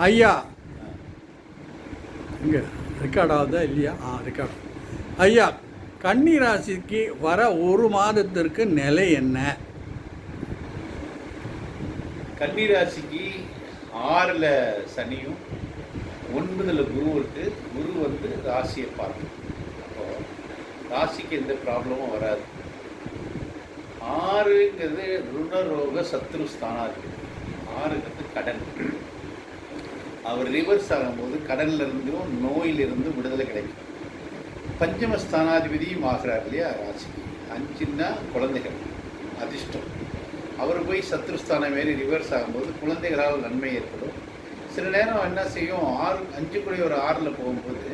ஐயா இங்கே ரெக்கார்ட் ஆகுதா இல்லையா? ரெக்கார்ட். ஐயா, கன்னி ராசிக்கு வர ஒரு மாதத்திற்கு நிலை என்ன? கன்னி ராசிக்கு 6ல் சனியும் 9ல் குரு இருக்கு. குரு வந்து ராசியை பார்க்கும். அப்போ ராசிக்கு எந்த ப்ராப்ளமும் வராது. 6ங்கிறது ருணரோக சத்ரு ஸ்தானம் இருக்குது. 6ங்கிறது கடன். அவர் ரிவர்ஸ் ஆகும்போது கடன்ல இருந்தும் நோயிலிருந்து விடுதலை கிடைக்கும். பஞ்சம ஸ்தானாதிபதியும் ஆகிறார் இல்லையா ராசிக்கு. 5ன்னா குழந்தைகள் அதிர்ஷ்டம். அவர் போய் சத்ருஸ்தானம் மாரி ரிவர்ஸ் ஆகும்போது குழந்தைகளால் நன்மை ஏற்படும். சில நேரம் என்ன செய்யும், 5 கூட ஒரு 6ல் போகும்போது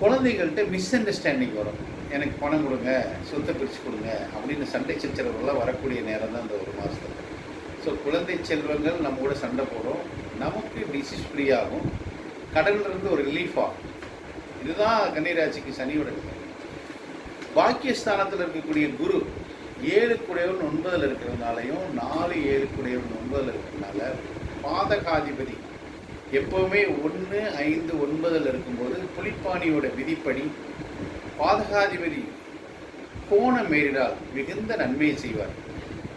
குழந்தைகள்கிட்ட மிஸ் அண்டர்ஸ்டாண்டிங் வரும். எனக்கு பணம் கொடுங்க, சொத்தை பிரித்து கொடுங்க அப்படின்னு சண்டை சச்சரவுகள்லாம் வரக்கூடிய நேரம் தான் இந்த ஒரு மாதத்தில். ஸோ குழந்தை செல்வங்கள் நம்ம கூட சண்டை போடும், நமக்கு டிசீஸ் ஃப்ரீ ஆகும், கடன்லேருந்து ஒரு ரிலீஃப் ஆகும். இதுதான் கன்னிராசிக்கு சனியோட. பாக்கியஸ்தானத்தில் இருக்கக்கூடிய குரு 7 கூடையவன் 9ல் இருக்கிறதுனாலையும் 4 7 கூடையவன் 9ல் இருக்கிறதுனால பாதகாதிபதி எப்போவுமே 1 5 9ல் இருக்கும்போது புலிப்பாணியோட விதிப்படி பாதகாதிபதி கோணம் மீறினால் மிகுந்த நன்மையை செய்வார்.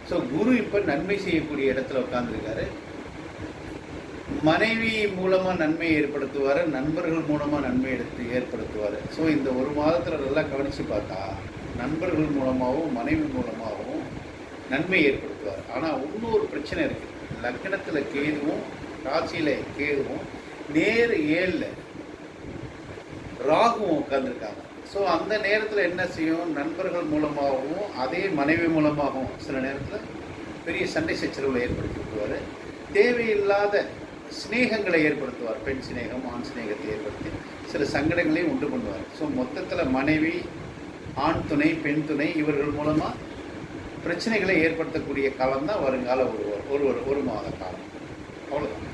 ஸோ குரு இப்போ நன்மை செய்யக்கூடிய இடத்துல உட்கார்ந்துருக்காரு. மனைவி மூலமாக நன்மை ஏற்படுத்துவார், நண்பர்கள் மூலமாக நன்மை ஏற்படுத்துவார். ஸோ இந்த ஒரு மாதத்தில் நல்லா கவனித்து பார்த்தா நண்பர்கள் மூலமாகவும் மனைவி மூலமாகவும் நன்மை ஏற்படுத்துவார். ஆனால் இன்னொரு பிரச்சனை இருக்குது. லக்னத்தில் கேதுவும் ராசியில் கேதுவும் நேர் 7ல் ராகுவும் உட்காந்துருக்காங்க. ஸோ அந்த நேரத்தில் என்ன செய்யும், நண்பர்கள் மூலமாகவும் அதே மனைவி மூலமாகவும் சில நேரத்தில் பெரிய சண்டை சச்சரவுகளை ஏற்படுத்தி விடுவார். தேவையில்லாத சிநேகங்களை ஏற்படுத்துவார். பெண் சிநேகம் ஆண் சிநேகத்தை ஏற்படுத்தி சில சங்கடங்களையும் உண்டு பண்ணுவார். ஸோ மொத்தத்தில் மனைவி, ஆண் துணை, பெண் துணை இவர்கள் மூலமாக பிரச்சனைகளை ஏற்படுத்தக்கூடிய காலம்தான் வருங்கால ஒரு மாத காலம். அவ்வளோதான்.